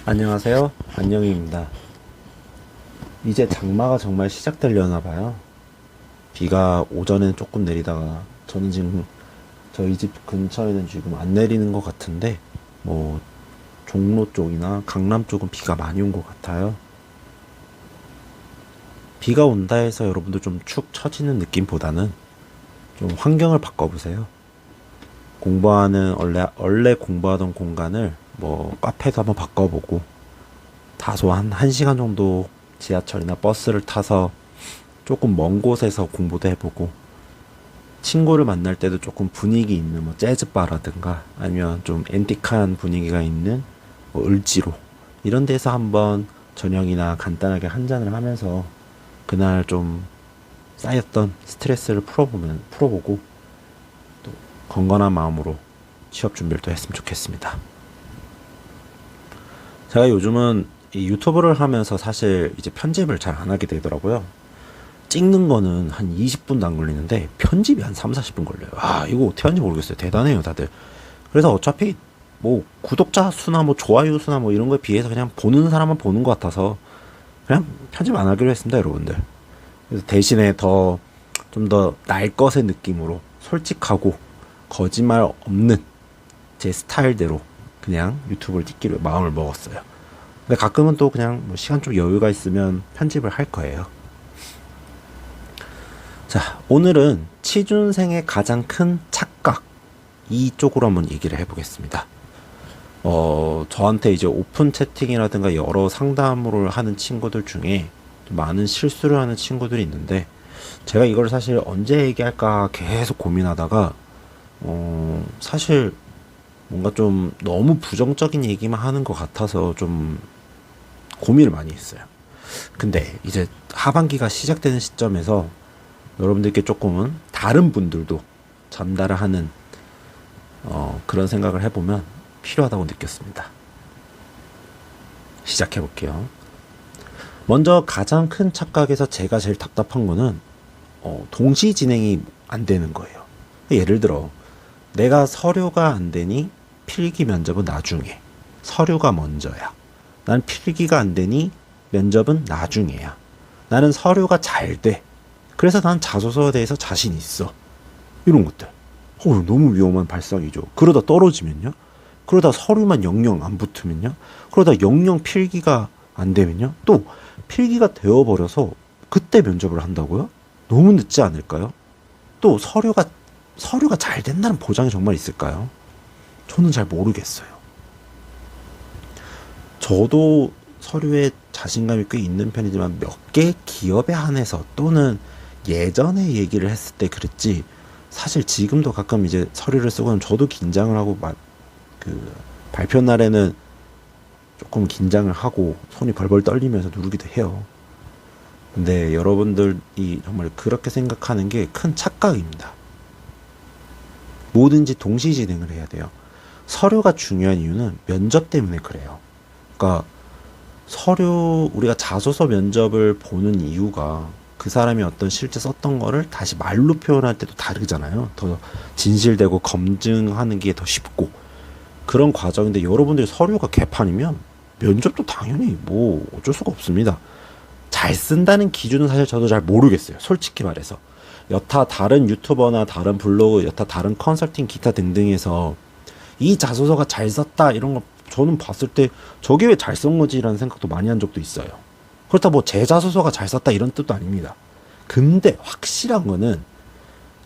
안녕하세요. 안녕입니다. 이제 장마가 정말 시작되려나 봐요. 비가 오전엔 조금 내리다가 저는 지금 저희 집 근처에는 지금 안 내리는 것 같은데 뭐 종로 쪽이나 강남 쪽은 비가 많이 온 것 같아요. 비가 온다 해서 여러분들 좀 축 처지는 느낌보다는 좀 환경을 바꿔보세요. 원래 공부하던 공간을 뭐 카페도 한번 바꿔보고 다소 한 1시간 정도 지하철이나 버스를 타서 조금 먼 곳에서 공부도 해보고 친구를 만날 때도 조금 분위기 있는 뭐 재즈바라든가 아니면 좀 앤틱한 분위기가 있는 뭐 을지로 이런 데서 한번 저녁이나 간단하게 한 잔을 하면서 그날 좀 쌓였던 스트레스를 풀어보고 또 건강한 마음으로 취업 준비를 또 했으면 좋겠습니다. 제가 요즘은 이 유튜브를 하면서 사실 이제 편집을 잘 안 하게 되더라고요. 찍는 거는 한 20분도 안 걸리는데 편집이 한 3, 40분 걸려요. 아, 이거 어떻게 하는지 모르겠어요. 대단해요, 다들. 그래서 어차피 뭐 구독자 수나 뭐 좋아요 수나 뭐 이런 거에 비해서 그냥 보는 사람만 보는 것 같아서 그냥 편집 안 하기로 했습니다, 여러분들. 그래서 대신에 좀 더 날 것의 느낌으로 솔직하고 거짓말 없는 제 스타일대로 그냥 유튜브를 찍기로 마음을 먹었어요. 근데 가끔은 또 그냥 뭐 시간 좀 여유가 있으면 편집을 할 거예요. 자, 오늘은 취준생의 가장 큰 착각 이쪽으로 한번 얘기를 해보겠습니다. 저한테 이제 오픈 채팅이라든가 여러 상담을 하는 친구들 중에 많은 실수를 하는 친구들이 있는데 제가 이걸 사실 언제 얘기할까 계속 고민하다가 사실 뭔가 좀 너무 부정적인 얘기만 하는 것 같아서 좀 고민을 많이 했어요. 근데 이제 하반기가 시작되는 시점에서 여러분들께 조금은 다른 분들도 전달을 하는 그런 생각을 해보면 필요하다고 느꼈습니다. 시작해 볼게요. 먼저 가장 큰 착각에서 제가 제일 답답한 거는 동시 진행이 안 되는 거예요. 예를 들어 내가 서류가 안 되니 필기 면접은 나중에, 서류가 먼저야. 난 필기가 안 되니 면접은 나중에야. 나는 서류가 잘 돼. 그래서 난 자소서에 대해서 자신 있어. 이런 것들. 너무 위험한 발상이죠. 그러다 떨어지면요? 그러다 서류만 영영 안 붙으면요? 그러다 영영 필기가 안 되면요? 또 필기가 되어버려서 그때 면접을 한다고요? 너무 늦지 않을까요? 또 서류가 잘 된다는 보장이 정말 있을까요? 저는 잘 모르겠어요. 저도 서류에 자신감이 꽤 있는 편이지만 몇 개 기업에 한해서 또는 예전에 얘기를 했을 때 그랬지 사실 지금도 가끔 이제 서류를 쓰고는 저도 긴장을 하고 발표 날에는 조금 긴장을 하고 손이 벌벌 떨리면서 누르기도 해요. 근데 여러분들이 정말 그렇게 생각하는 게 큰 착각입니다. 뭐든지 동시 진행을 해야 돼요. 서류가 중요한 이유는 면접 때문에 그래요. 그러니까 우리가 자소서 면접을 보는 이유가 그 사람이 어떤 실제 썼던 거를 다시 말로 표현할 때도 다르잖아요. 더 진실되고 검증하는 게 더 쉽고 그런 과정인데 여러분들이 서류가 개판이면 면접도 당연히 뭐 어쩔 수가 없습니다. 잘 쓴다는 기준은 사실 저도 잘 모르겠어요. 솔직히 말해서. 여타 다른 유튜버나 다른 블로그, 여타 다른 컨설팅 기타 등등에서 이 자소서가 잘 썼다 이런 거 저는 봤을 때 저게 왜 잘 쓴 거지라는 생각도 많이 한 적도 있어요. 그렇다 뭐 제 자소서가 잘 썼다 이런 뜻도 아닙니다. 근데 확실한 거는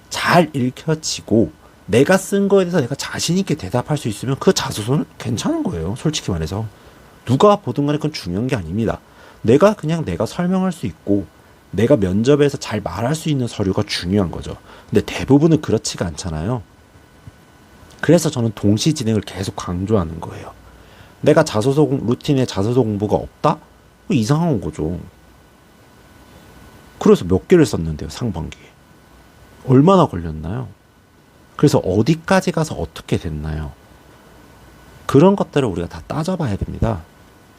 잘 읽혀지고 내가 쓴 거에 대해서 내가 자신 있게 대답할 수 있으면 그 자소서는 괜찮은 거예요. 솔직히 말해서. 누가 보든 간에 그건 중요한 게 아닙니다. 내가 설명할 수 있고 내가 면접에서 잘 말할 수 있는 서류가 중요한 거죠. 근데 대부분은 그렇지가 않잖아요. 그래서 저는 동시 진행을 계속 강조하는 거예요. 내가 루틴에 자소서 공부가 없다? 이상한 거죠. 그래서 몇 개를 썼는데요, 상반기에. 얼마나 걸렸나요? 그래서 어디까지 가서 어떻게 됐나요? 그런 것들을 우리가 다 따져봐야 됩니다.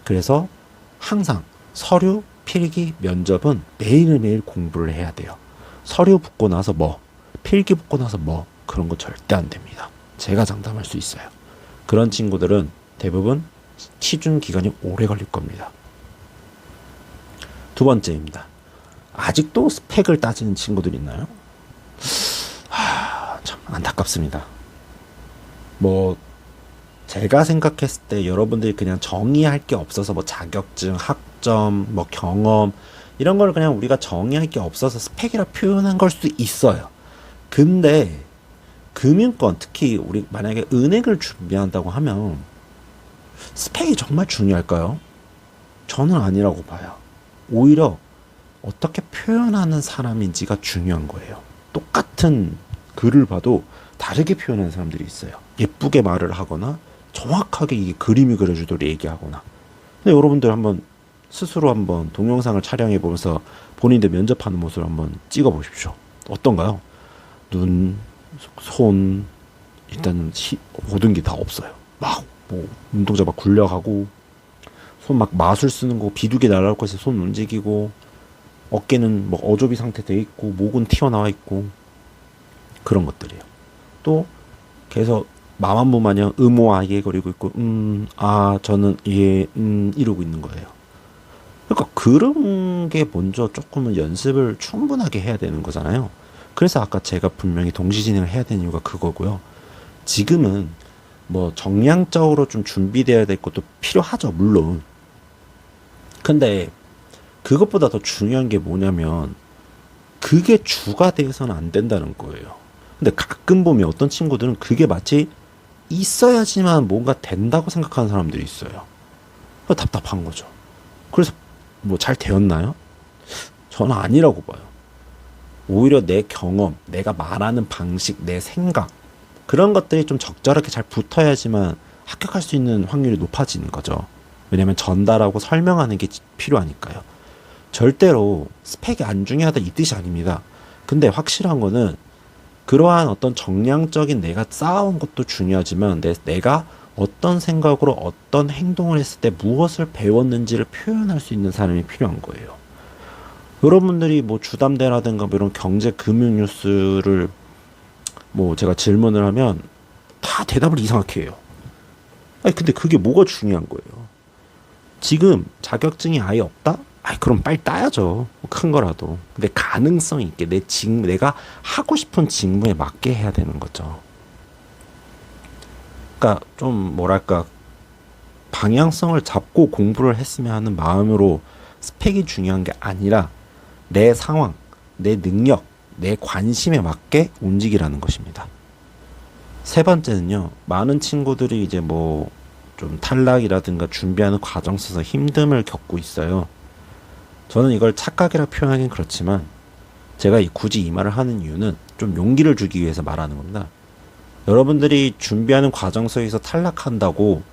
그래서 항상 서류, 필기, 면접은 매일매일 공부를 해야 돼요. 서류 붙고 나서 필기 붙고 나서 그런 거 절대 안 됩니다. 제가 장담할 수 있어요. 그런 친구들은 대부분 취준 기간이 오래 걸릴 겁니다. 두 번째입니다. 아직도 스펙을 따지는 친구들 있나요? 참 안타깝습니다. 뭐 제가 생각했을 때 여러분들이 그냥 정의할 게 없어서 뭐 자격증, 학점, 뭐 경험 이런 걸 그냥 우리가 정의할 게 없어서 스펙이라 표현한 걸 수도 있어요. 근데 금융권, 특히 우리 만약에 은행을 준비한다고 하면 스펙이 정말 중요할까요? 저는 아니라고 봐요. 오히려 어떻게 표현하는 사람인지가 중요한 거예요. 똑같은 글을 봐도 다르게 표현하는 사람들이 있어요. 예쁘게 말을 하거나 정확하게 이게 그림이 그려주도록 얘기하거나. 근데 여러분들 한번 스스로 한번 동영상을 촬영해 보면서 본인들 면접하는 모습을 한번 찍어 보십시오. 어떤가요? 눈, 손, 일단 모든 게 다 없어요. 막 뭐 눈동자 막 굴려가고 손 막 마술 쓰는 거, 비둘기 날아올 것에 손 움직이고, 어깨는 뭐 어조비 상태 돼 있고, 목은 튀어나와 있고, 그런 것들이에요. 또 계속 마만무 마냥 의모아예거리고 있고, 저는 예, 이러고 있는 거예요. 그러니까 그런 게 먼저 조금은 연습을 충분하게 해야 되는 거잖아요. 그래서 아까 제가 분명히 동시 진행을 해야 되는 이유가 그거고요. 지금은 뭐 정량적으로 좀 준비되어야 될 것도 필요하죠, 물론. 근데 그것보다 더 중요한 게 뭐냐면 그게 주가 돼서는 안 된다는 거예요. 근데 가끔 보면 어떤 친구들은 그게 마치 있어야지만 뭔가 된다고 생각하는 사람들이 있어요. 답답한 거죠. 그래서 뭐 잘 되었나요? 저는 아니라고 봐요. 오히려 내 경험, 내가 말하는 방식, 내 생각 그런 것들이 좀 적절하게 잘 붙어야지만 합격할 수 있는 확률이 높아지는 거죠. 왜냐면 전달하고 설명하는 게 필요하니까요. 절대로 스펙이 안 중요하다 이 뜻이 아닙니다. 근데 확실한 거는 그러한 어떤 정량적인 내가 쌓아온 것도 중요하지만 내가 어떤 생각으로 어떤 행동을 했을 때 무엇을 배웠는지를 표현할 수 있는 사람이 필요한 거예요. 여러분들이 뭐 주담대라든가 뭐 이런 경제 금융 뉴스를 뭐 제가 질문을 하면 다 대답을 이상하게 해요. 아니 근데 그게 뭐가 중요한 거예요. 지금 자격증이 아예 없다? 아이 그럼 빨리 따야죠. 큰 거라도. 근데 가능성 있게 내가 하고 싶은 직무에 맞게 해야 되는 거죠. 그러니까 좀 뭐랄까 방향성을 잡고 공부를 했으면 하는 마음으로 스펙이 중요한 게 아니라 내 상황, 내 능력, 내 관심에 맞게 움직이라는 것입니다. 세 번째는요. 많은 친구들이 이제 뭐 좀 탈락이라든가 준비하는 과정 속에서 힘듦을 겪고 있어요. 저는 이걸 착각이라 표현하긴 그렇지만 제가 굳이 이 말을 하는 이유는 좀 용기를 주기 위해서 말하는 겁니다. 여러분들이 준비하는 과정 속에서 탈락한다고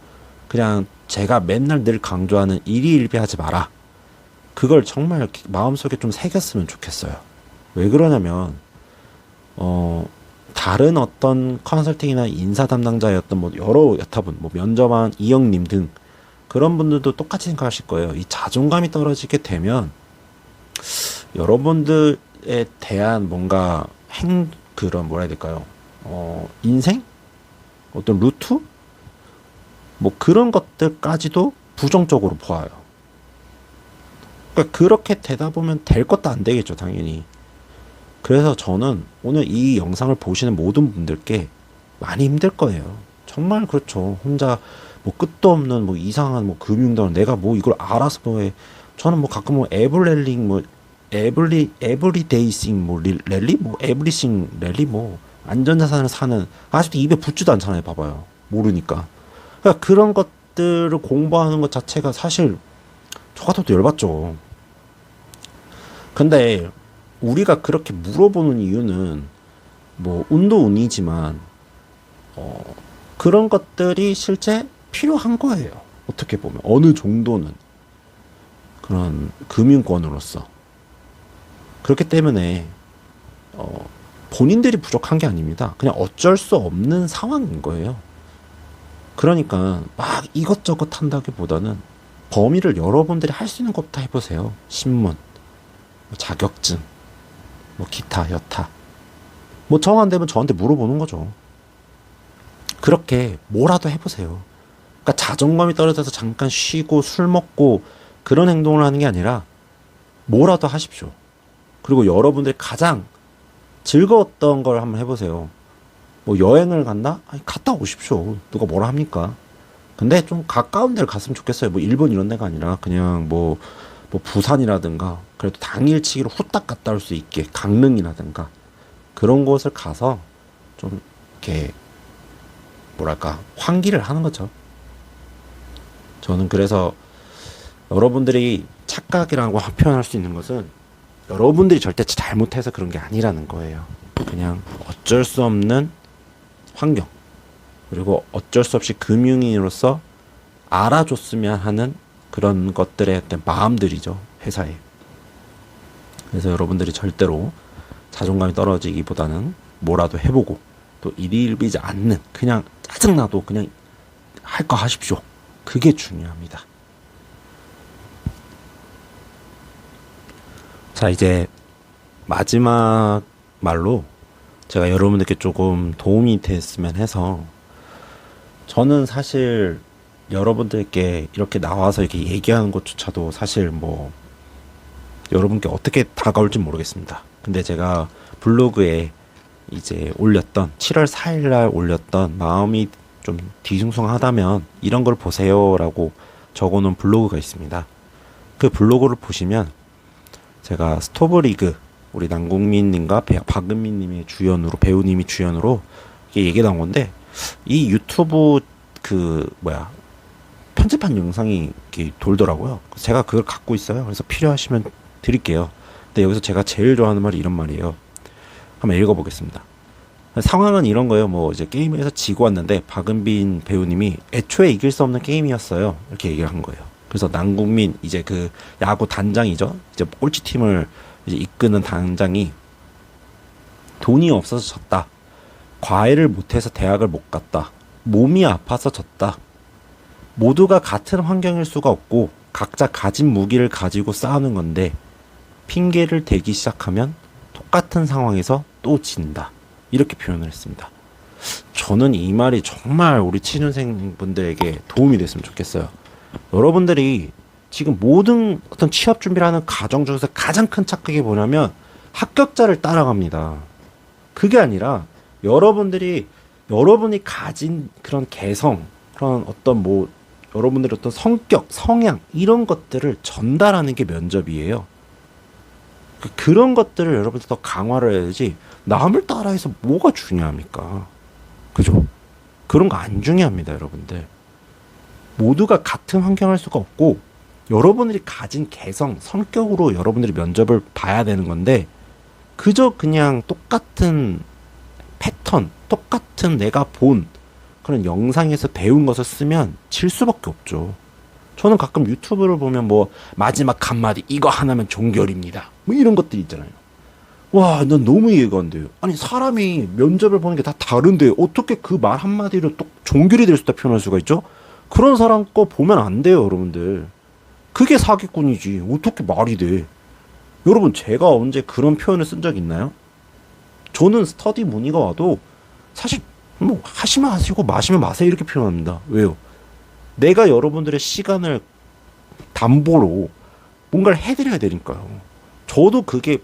그냥 제가 맨날 늘 강조하는 일희일비하지 마라. 그걸 정말 마음속에 좀 새겼으면 좋겠어요. 왜 그러냐면 다른 어떤 컨설팅이나 인사 담당자였던 뭐 여러 여타분, 뭐 면접한 이영님 등 그런 분들도 똑같이 생각하실 거예요. 이 자존감이 떨어지게 되면 여러분들에 대한 뭔가 그런 뭐라 해야 될까요? 인생? 어떤 루트? 뭐 그런 것들까지도 부정적으로 보아요. 그러니까 그렇게 되다 보면 될 것도 안 되겠죠, 당연히. 그래서 저는 오늘 이 영상을 보시는 모든 분들께 많이 힘들 거예요. 정말 그렇죠. 혼자 뭐 끝도 없는 뭐 이상한 뭐 금융단 내가 뭐 이걸 알아서 뭐해. 저는 뭐 가끔 뭐 에블렐링 뭐 에브리데이싱 뭐 랠리 뭐 에브리싱 랠리 뭐 안전자산을 사는 아직도 입에 붙지도 않잖아요. 봐봐요. 모르니까. 그러니까 그런 것들을 공부하는 것 자체가 사실 저 같아도 열받죠. 근데 우리가 그렇게 물어보는 이유는 뭐 운도 운이지만 그런 것들이 실제 필요한 거예요. 어떻게 보면 어느 정도는 그런 금융권으로서 그렇기 때문에 본인들이 부족한 게 아닙니다. 그냥 어쩔 수 없는 상황인 거예요. 그러니까 막 이것저것 한다기보다는 범위를 여러분들이 할 수 있는 것부터 해보세요. 신문, 자격증, 뭐 기타 여타 뭐 정 안 되면 저한테 물어보는 거죠. 그렇게 뭐라도 해보세요. 그러니까 자존감이 떨어져서 잠깐 쉬고 술 먹고 그런 행동을 하는 게 아니라 뭐라도 하십시오. 그리고 여러분들이 가장 즐거웠던 걸 한번 해보세요. 뭐 여행을 간다? 아니, 갔다 오십시오. 누가 뭐라 합니까? 근데 좀 가까운 데를 갔으면 좋겠어요. 뭐 일본 이런 데가 아니라 그냥 뭐 부산이라든가 그래도 당일치기로 후딱 갔다 올 수 있게 강릉이라든가 그런 곳을 가서 좀 이렇게 뭐랄까 환기를 하는 거죠. 저는 그래서 여러분들이 착각이라고 표현할 수 있는 것은 여러분들이 절대 잘못해서 그런 게 아니라는 거예요. 그냥 어쩔 수 없는 환경 그리고 어쩔 수 없이 금융인으로서 알아줬으면 하는 그런 것들의 어떤 마음들이죠. 회사에. 그래서 여러분들이 절대로 자존감이 떨어지기보다는 뭐라도 해보고 또 일일비지 않는 그냥 짜증나도 그냥 할 거 하십시오. 그게 중요합니다. 자, 이제 마지막 말로 제가 여러분들께 조금 도움이 됐으면 해서 저는 사실 여러분들께 이렇게 나와서 이렇게 얘기하는 것조차도 사실 뭐 여러분께 어떻게 다가올지 모르겠습니다. 근데 제가 블로그에 이제 올렸던 7월 4일 날 올렸던 마음이 좀 뒤숭숭하다면 이런 걸 보세요라고 적어놓은 블로그가 있습니다. 그 블로그를 보시면 제가 스토브리그 우리 남궁민님과 박은미님의 주연으로 배우님이 주연으로 이게 얘기 나온 건데 이 유튜브 편집한 영상이 이렇게 돌더라고요. 제가 그걸 갖고 있어요. 그래서 필요하시면 드릴게요. 근데 여기서 제가 제일 좋아하는 말이 이런 말이에요. 한번 읽어보겠습니다. 상황은 이런 거예요. 뭐 이제 게임에서 지고 왔는데 박은빈 배우님이 애초에 이길 수 없는 게임이었어요. 이렇게 얘기를 한 거예요. 그래서 남궁민 이제 그 야구 단장이죠. 이제 꼴찌팀을 이제 이끄는 단장이 돈이 없어서 졌다. 과외를 못해서 대학을 못 갔다. 몸이 아파서 졌다. 모두가 같은 환경일 수가 없고 각자 가진 무기를 가지고 싸우는 건데 핑계를 대기 시작하면 똑같은 상황에서 또 진다. 이렇게 표현을 했습니다. 저는 이 말이 정말 우리 취준생분들에게 도움이 됐으면 좋겠어요. 여러분들이 지금 모든 어떤 취업 준비를 하는 과정 중에서 가장 큰 착각이 뭐냐면 합격자를 따라갑니다. 그게 아니라 여러분이 가진 그런 개성, 그런 어떤 뭐 여러분들의 어떤 성격, 성향 이런 것들을 전달하는 게 면접이에요. 그런 것들을 여러분들 더 강화를 해야지 남을 따라해서 뭐가 중요합니까? 그죠? 그런 거 안 중요합니다, 여러분들. 모두가 같은 환경을 할 수가 없고 여러분들이 가진 개성, 성격으로 여러분들이 면접을 봐야 되는 건데 그저 그냥 똑같은 패턴, 똑같은 내가 본 그런 영상에서 배운 것을 쓰면 질 수밖에 없죠. 저는 가끔 유튜브를 보면 뭐 마지막 한마디 이거 하나면 종결입니다. 뭐 이런 것들이 있잖아요. 와, 난 너무 이해가 안 돼요. 아니 사람이 면접을 보는 게 다 다른데 어떻게 그 말 한마디로 또 종결이 될 수 있다 표현할 수가 있죠? 그런 사람 거 보면 안 돼요, 여러분들. 그게 사기꾼이지. 어떻게 말이 돼? 여러분, 제가 언제 그런 표현을 쓴 적 있나요? 저는 스터디 문의가 와도 사실 뭐 하시면 하시고 마시면 마세요 이렇게 표현합니다. 왜요? 내가 여러분들의 시간을 담보로 뭔가를 해드려야 되니까요. 저도 그게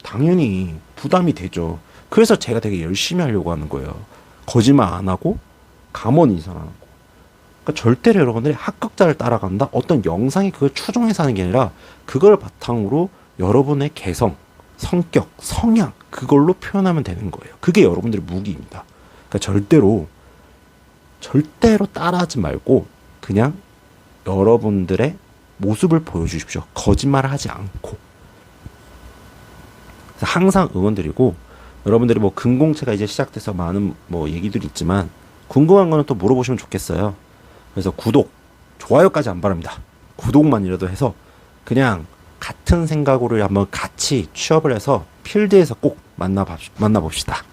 당연히 부담이 되죠. 그래서 제가 되게 열심히 하려고 하는 거예요. 거짓말 안 하고 감언 인사 안 하고. 그러니까 절대로 여러분들이 합격자를 따라간다. 어떤 영상이 그걸 추종해서 하는 게 아니라 그걸 바탕으로 여러분의 개성, 성격, 성향 그걸로 표현하면 되는 거예요. 그게 여러분들의 무기입니다. 그러니까 절대로 따라하지 말고 그냥 여러분들의 모습을 보여주십시오. 거짓말을 하지 않고. 그래서 항상 응원드리고 여러분들이 뭐 근공채가 이제 시작돼서 많은 뭐 얘기들이 있지만 궁금한 거는 또 물어보시면 좋겠어요. 그래서 구독, 좋아요까지 안 바랍니다. 구독만이라도 해서 그냥 같은 생각으로 한번 같이 취업을 해서 필드에서 꼭 만나봅시다.